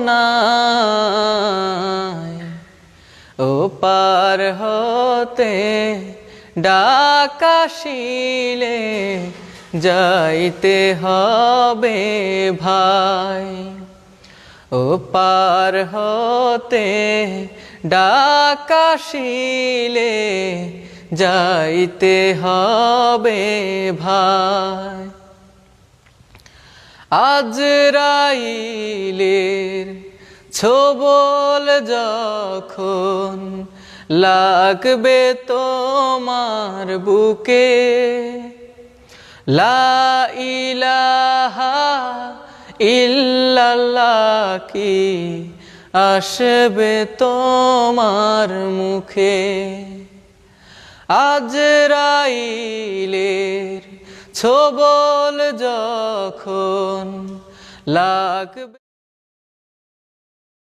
নাই ও পার হতে ডাক আসিলে যাইতে হবে ভাই ও পার হতে ডাক আসিলে যাইতে হবে ভাই আজরাইলের ছোবল যখন লাগবে তোমার বুকে লা ইলাহা ইল্লাল্লাহ কি আসবে তোমার মুখে আজরাইলের ছোবল যখন লাগবে